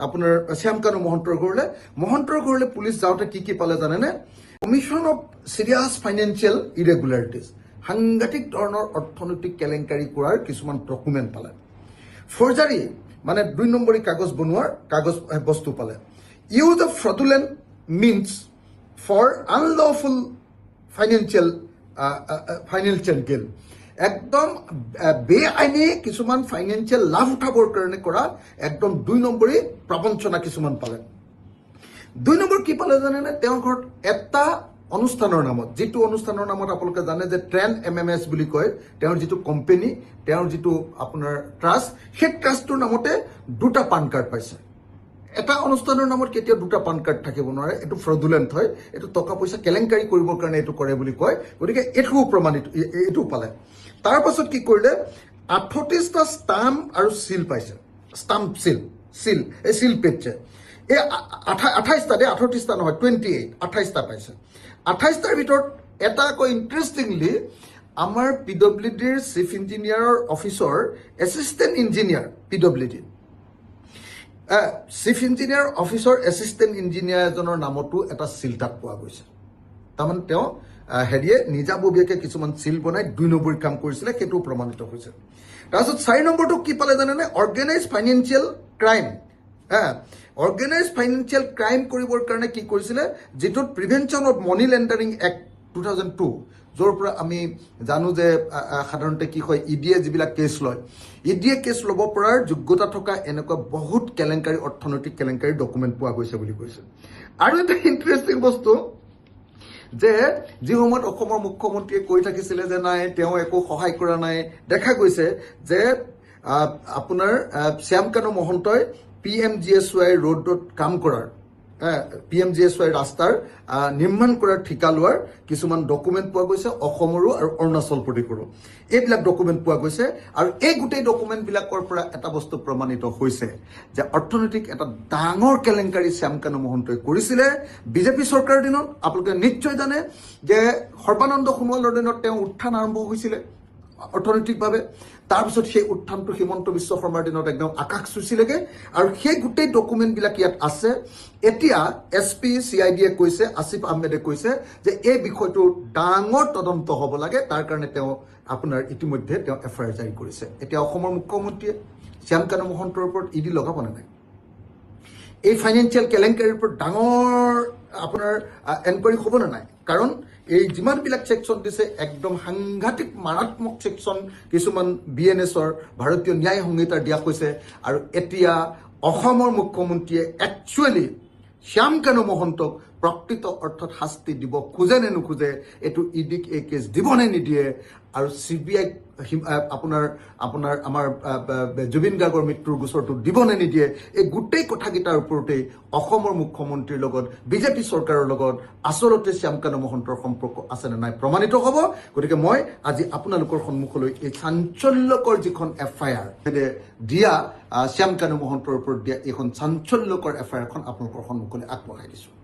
আপোনাৰ শ্যামকানু মহন্তৰ ঘৰলৈ পুলিচ যাওঁতে কি পালে জানেনে? কমিশ্যন অফ চিৰিয়াছ ফাইনেন্সিয়েল ইৰেগুলাৰিটিজ, সাংঘাতিক ধৰণৰ অৰ্থনৈতিক কেলেংকাৰী কৰাৰ কিছুমান ডকুমেণ্ট পালে। ফৰ্জাৰী মানে 2 নম্বৰী কাগজ বনোৱাৰ বস্তু পালে। Use of fraudulent means for unlawful financial gain, একদম বেআইনী কিছুমান ফাইনেন্সিয়েল লাভ উঠাবৰ কাৰণে কৰা একদম 2 নম্বৰী প্ৰবঞ্চনা কিছুমান পালে। 2 নম্বৰ কি পালে জানেনে? তেওঁৰ ঘৰত এটা অনুষ্ঠানৰ নামত, যিটো অনুষ্ঠানৰ নামত আপোনালোকে জানে যে ট্ৰেণ্ড MMS বুলি কয়, তেওঁৰ যিটো কোম্পানী, তেওঁৰ যিটো আপোনাৰ ট্ৰাষ্ট, সেই ট্ৰাষ্টটোৰ নামতে 2টা পান কাৰ্ড পাইছে। এটা অনুষ্ঠানৰ নামত কেতিয়াও 2টা পান কাৰ্ড থাকিব নোৱাৰে, এইটো ফ্ৰডুলেণ্ট হয়, এইটো টকা পইচা কেলেংকাৰী কৰিবৰ কাৰণে এইটো কৰে বুলি কয়। গতিকে এইটোও প্ৰমাণিত, এইটো পালে। তাৰ পাছত কি কৰিলে? 38টা ষ্টাম্প আৰু চিল পাইছে। ষ্টাম্প এই চিল পেজছে এই 28টা দেই, 38টা নহয়, 28টা পাইছে। 28টাৰ ভিতৰত এটা আকৌ ইণ্টাৰেষ্টিংলি আমাৰ PWDৰ চিফ ইঞ্জিনিয়াৰৰ অফিচৰ assistant engineer, PWD chief engineer অফিচৰ এছিষ্টেণ্ট ইঞ্জিনিয়াৰ এজনৰ নামতো এটা চিল তাত পোৱা গৈছে। তাৰমানে তেওঁ হেৰিয়ে নিজাববীয়াকৈ কিছুমান চিল বনাই 2 নম্বৰী কাম কৰিছিলে, সেইটোও প্ৰমাণিত হৈছে। তাৰপিছত 4 নম্বৰটো কি পালে জানেনে? Organise financial crime. Organise financial crime কৰিবৰ কাৰণে কি কৰিছিলে? যিটোত prevention of money laundering act 2002, য'ৰ পৰা আমি জানো যে সাধাৰণতে কি হয়, EDয়ে যিবিলাক কেছ লয়, EDয়ে কেছ ল'ব পৰাৰ যোগ্যতা থকা এনেকুৱা বহুত কেলেংকাৰী, অৰ্থনৈতিক কেলেংকাৰী ডকুমেণ্ট পোৱা গৈছে বুলি কৈছে। আৰু এটা ইণ্টাৰেষ্টিং বস্তু যে যি সময়ত অসমৰ মুখ্যমন্ত্ৰীয়ে কৈ থাকিছিলে যে নাই তেওঁ একো সহায় কৰা নাই, দেখা গৈছে যে আপোনাৰ শ্যামকানু মহন্তই PMGSY ৰোডত কাম কৰাৰ, PMGSY ৰাস্তাৰ নিৰ্মাণ কৰাৰ ঠিকা লোৱাৰ কিছুমান ডকুমেণ্ট পোৱা গৈছে, অসমৰো আৰু অৰুণাচল প্ৰদেশৰো এইবিলাক ডকুমেণ্ট পোৱা গৈছে। আৰু এই গোটেই ডকুমেণ্টবিলাকৰ পৰা এটা বস্তু প্ৰমাণিত হৈছে যে অৰ্থনৈতিক এটা ডাঙৰ কেলেংকাৰী শ্যামকানু মহন্তই কৰিছিলে বিজেপি চৰকাৰৰ দিনত। আপোনালোকে নিশ্চয় জানে যে সৰ্বানন্দ সোণোৱালৰ দিনত তেওঁ উত্থান আৰম্ভ হৈছিলে অৰ্থনৈতিকভাৱে। তাৰপিছত সেই উত্থানটো হিমন্ত বিশ্ব শৰ্মাৰ দিনত একদম আকাশ চুইছিলেগে, আৰু সেই গোটেই ডকুমেণ্টবিলাক ইয়াত আছে। এতিয়া SP CIDয়ে কৈছে, আসিফ আহমেদে কৈছে যে এই বিষয়টো ডাঙৰ তদন্ত হ'ব লাগে, তাৰ কাৰণে তেওঁ আপোনাৰ ইতিমধ্যে তেওঁ FIR জাৰি কৰিছে। এতিয়া অসমৰ মুখ্যমন্ত্ৰীয়ে শ্যামকানু মহন্তৰ ওপৰত ED লগাব নে নাই? এই ফাইনেন্সিয়েল কেলেংকাৰীৰ ওপৰত ডাঙৰ আপোনাৰ এনকুৱাৰী হ'ব নে নাই? কাৰণ এই যিমানবিলাক ছেকশ্যন দিছে একদম সাংঘাতিক মাৰাত্মক ছেকশ্যন কিছুমান BNSৰ, ভাৰতীয় ন্যায় সংহিতাৰ দিয়া হৈছে। আৰু এতিয়া অসমৰ মুখ্যমন্ত্ৰীয়ে একচুৱেলি শ্যামকানু মহন্তক প্ৰকৃত অৰ্থত শাস্তি দিব খোজে নে নোখোজে, এইটো EDক এই কেছ দিব নে নিদিয়ে, আৰু CBIক আপোনাৰ আমাৰ জুবিন গাৰ্গৰ মৃত্যুৰ গোচৰটো দিব নে নিদিয়ে, এই গোটেই কথাকেইটাৰ ওপৰতেই অসমৰ মুখ্যমন্ত্ৰীৰ লগত বিজেপি চৰকাৰৰ লগত আচলতে শ্যামকানু মহন্তৰ সম্পৰ্ক আছে নে নাই প্ৰমাণিত হ'ব। গতিকে মই আজি আপোনালোকৰ সন্মুখলৈ এই চাঞ্চল্যকৰ যিখন FIR দিয়া শ্যামকানু মহন্তৰ ওপৰত দিয়া এইখন চাঞ্চল্যকৰ FIRখন আপোনালোকৰ সন্মুখলৈ আগবঢ়াই দিছোঁ।